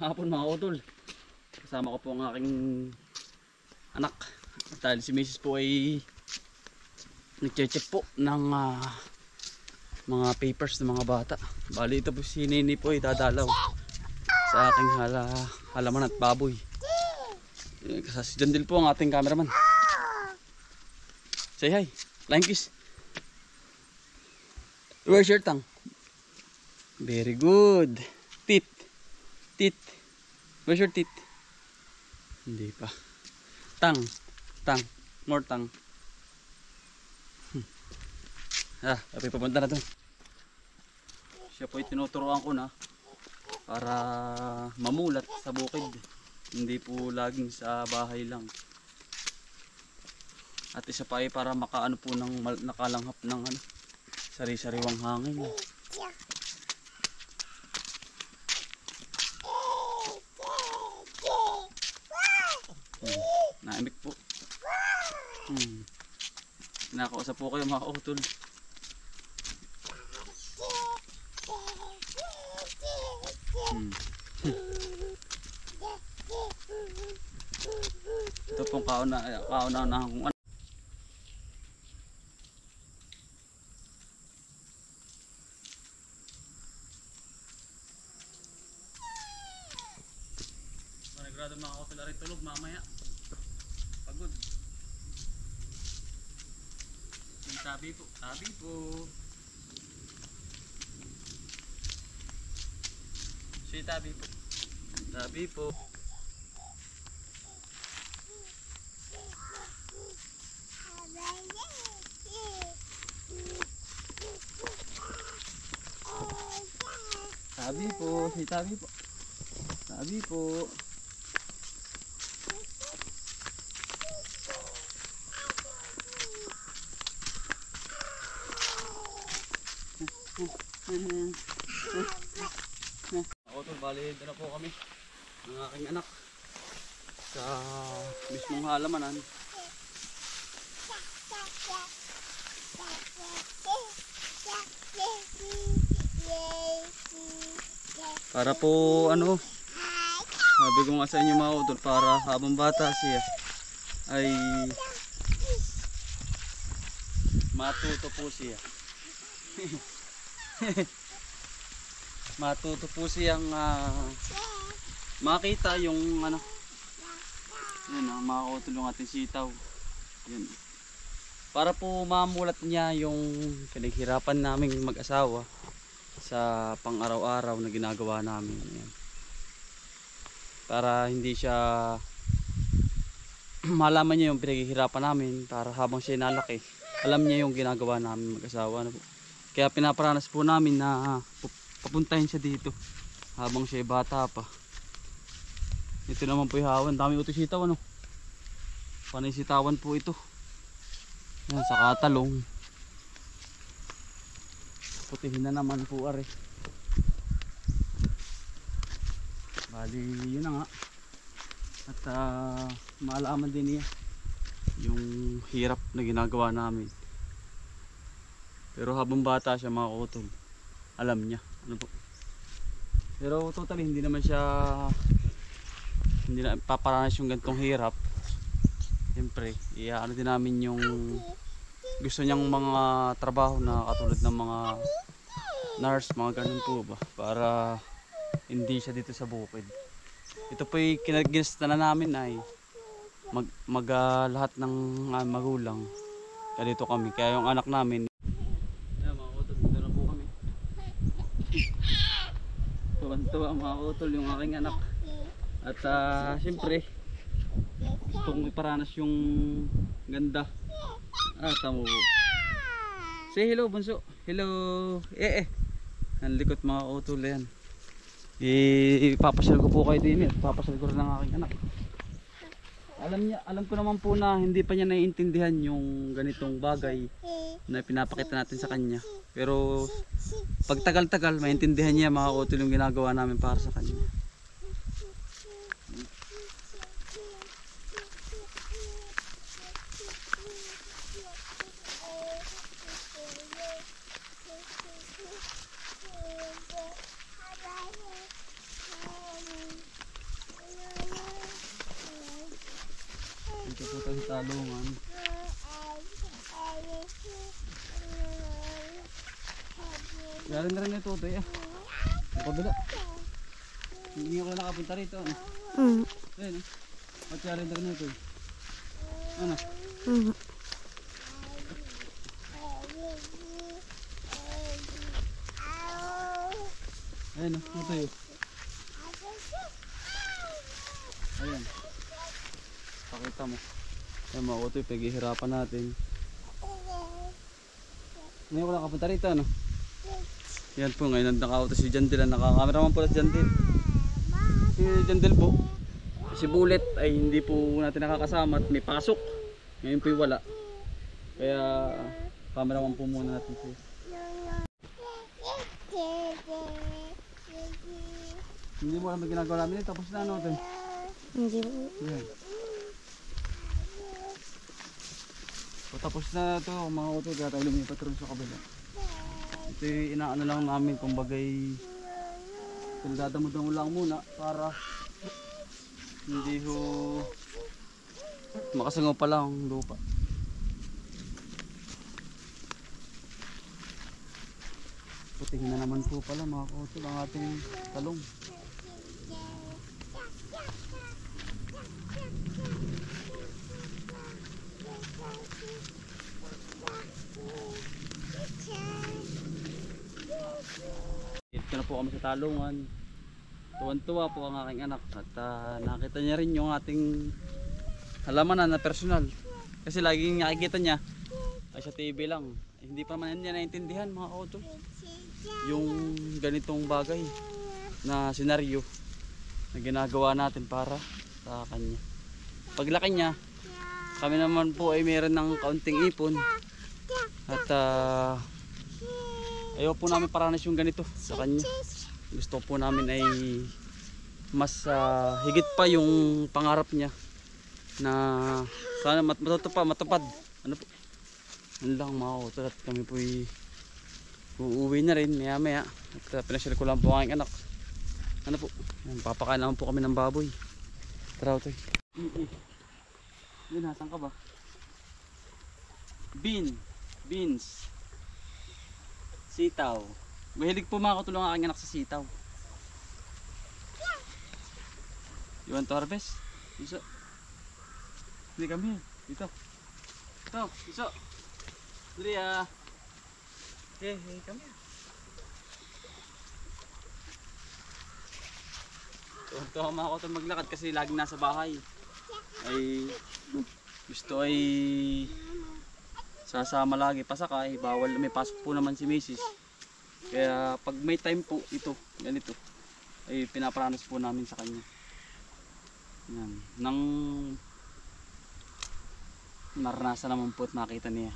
Hapon mga utol. Kasama ko po ang aking anak. Dahil si Mrs. po ay nagche-check po ng mga papers ng mga bata. Bali ito po si Nini po ay dadalaw sa aking halaman at baboy. Si John Del po ang ating cameraman. Say hi. Flying kiss. Where's your tongue? Very good. Teeth. Teeth. Where's your teeth? Hindi pa. Tongue. Tongue. More tongue. Tapi papunta na to. Siya po ay tinuturuan ko na para mamulat sa bukid. Hindi po laging sa bahay lang. At isa pa ay para makaano po ng nakalanghap ng sari-sariwang hangin. Naimik po. Nakausap po kayo mga utol. Ito pong kauna-unahan kung ano. Panigurado mga utol na rin tulog mamaya. Pagod. Sabi po. Sabi po. Si tabi po. Sabi po. Sabi po. Si tabi po. Sabi po. Ako to, bali dito na po kami ng aking anak sa mismong halamanan. Para po sabi ko nga sa inyo mga utol, para habang bata siya ay matuto po siya. Matuto po siyang makita yung yun mga utol, yung ating sitaw. Yun. Para po mamulat niya yung pinaghirapan naming mag-asawa sa pang-araw-araw na ginagawa namin. Yan. Para hindi siya malaman niya yung pinaghihirapan namin, para habang siya nalaki, alam niya yung ginagawa namin mag-asawa na po. Kaya pinaparanas po namin na papuntahin siya dito habang siya bata pa. Ito naman po yung hawan, dami utos sitaw panay sitawan po ito. Yan, sa katalong. Putihin na naman po are. Bali yun na nga. At maalaman din niya yung hirap na ginagawa namin. Pero habang bata siya mga utol, alam niya po. Pero totally hindi naman paparanas yung ganitong hirap. Siyempre iaano din namin yung gusto niyang mga trabaho na katulad ng mga nurse, mga ganun po ba, para hindi siya dito sa bukid. Ito po yung kinagista na namin ay lahat ng magulang kaya dito kami, kaya yung anak namin mga utol, dito na po kami. Tuwan-tuwa mga utol yung aking anak. At siyempre gustong iparanas yung ganda. Tamo. Say hello bunso. Hello. Ang likot mga utol yan. Ipapasyal ko po kayo din at papasyal ko rin ng aking anak. Alam ko naman po na hindi pa niya naiintindihan yung ganitong bagay na pinapakita natin sa kanya. Pero pag tagal-tagal maintindihan niya mga utol yung ginagawa namin para sa kanya. Ito po tayo sa talungan. Galing na rin ito ito eh. Nakabila. Hindi ko na nakapunta rito. Ano? Ayun eh. Matyari na rin ito eh. Ano? Ayun oh, ito yun. Ayan. Pakita mo. Ayan mga utoy, paghihirapan natin. Ngayon ko nakapunta rito, ano? Yan po, ngayon nakauto si Jandil. Nakakameraman po na si Jandil. Si Jandil po, si Bullet ay hindi po natin nakakasama at may pasok. Ngayon po wala. Kaya cameraman po muna natin siya. Hindi mo alam ang ginagawa namin. Tapos na ano ito? Hindi po. Yan. So, tapos na ito mga auto. Kaya tayo lumipat rin sa kabila. Ito yung inaano lang namin. Kung bagay pinagdadamod lang muna para hindi ho makasangaw pa lang ang lupa. Puting na naman po pala mga auto ang ating talong. Dito na po kami sa talungan. Tuwan-tuwa po ang aking anak at nakita niya rin yung ating halaman na personal. Kasi laging nakikita niya ay sa TV lang. Hindi pa man niya naintindihan mga auto yung ganitong bagay na senaryo na ginagawa natin para sa kanya. Paglaki niya, kami naman po ay meron ng kaunting ipon at ayaw po namin paranas yung ganito sa kanya. Gusto po namin ay mas higit pa yung pangarap niya na sana matupad. Ano po? Ano lang mga auto at kami po ay uuwi na rin maya maya at pinasyal ko lang po ang aking anak. Ano po? Papakain naman po kami ng baboy. Tara ito. Yun, nasan ka ba? Beans. Sitaw. Mahilig po mga katulong ang aking anak sa sitaw. You want to harvest? Iso. Hindi kami. Dito. Ito. Iso. Dali Hey, come here. Tuwa mga kauton maglakad kasi laging nasa bahay. Ay gusto ay sasama lagi pasakay, bawal may pasok po naman si Mrs. Kaya pag may time po ito, ganito ay pinaparanas po namin sa kanya. Yan, nang naranasan naman po at nakita niya.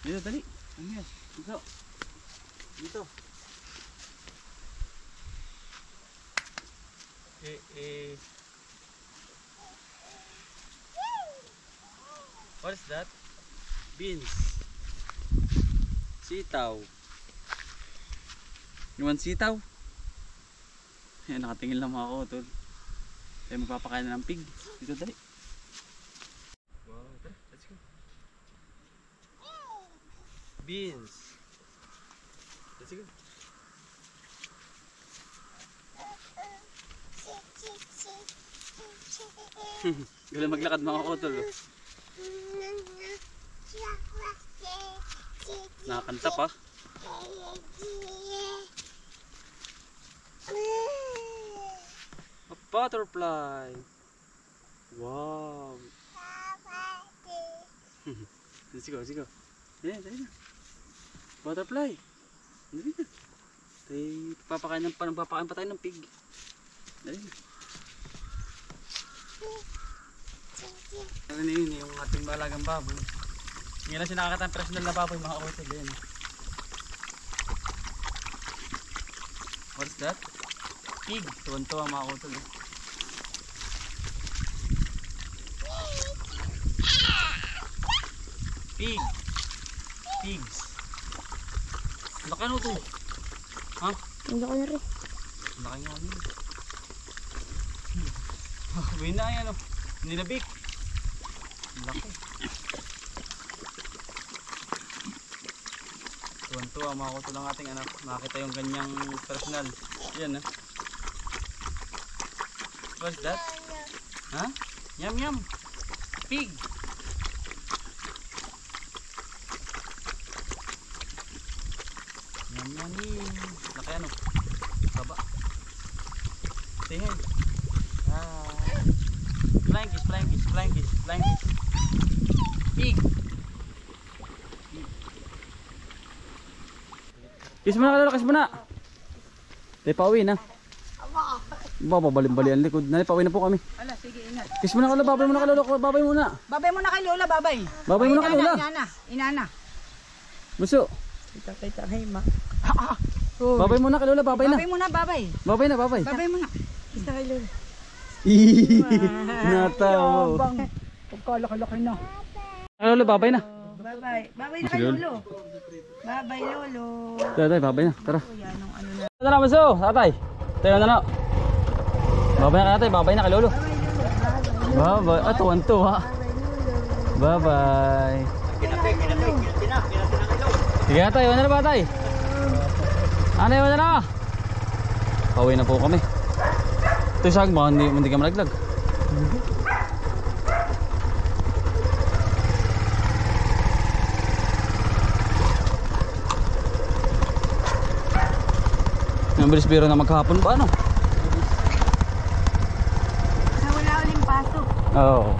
Dito, dali. Ano yan? Dito. Dito. What is that? Beans. Sitaw. You want sitaw? Ayan, nakatingin lang mga utol. Kaya magpapakain na ng pig. Dito, dali. Wow, tara, let's go. Beans. Let's go. Galing maglakad mga utol. Nakakanta pa. A butterfly. Wow. Sige, sige. Ayan, dali na. Butterfly. Dali na. Papakain pa tayo ng pig. Dali na. Ano yun yung ating balagang baboy. Ngayon lang sinakakita ang personal na baboy mga kautal. Ayan. What's that? Pig. Tuwan-tuwa mga kautal. Pig. Pigs. Laki ano ito? Ha? Hindi ko na rin. Laki nga ano. Buhay na yan o. Nilabik. Laki. Tuwan-tuwa mga kutulang ating anak. Makita yung ganyang personal. Yan ah. What's that? Ha? Yum yum. Pig. Yum yummy. Laki ano? Baba. Tingin. Ah. Flying kiss, flying kiss, flying kiss, flying kiss. Pig. Kiss mo na kalala, kiss mo na. Tayo pauwi na. Babalim-bali ang likod. Nali, pauwi na po kami. Ala, sige, ingat. Kiss mo na kalala, babay mo na kalala, babay muna. Babay mo na kay Lola, babay. Babay mo na kay Lola. Inana. Buso. Kita, hey, ma. Babay mo na kay Lola, babay na. Babay mo na, babay. Babay na, babay. Babay mo na. Kita kay Lola. Natawa. Pagkalaki-laki na. Kay Lola, babay na. Babay. Babay na kay Lolo. Babay, Lolo. Tatay, babay na. Tara. Yan, ang ano na. Tara, Buso. Tatay. Tayo na na. Babay na tatay, babay na kay Lolo. Babay. Ah, tuwan-tuwa. Bye-bye. Sige tatay, iwan na ba tatay? Ano, iwan na na? Pauwi na po kami. Ito yung sagma, hindi ka malaglag. Yung bilis biro na maghapon ba ano? Sa wala uling pasok. Oo.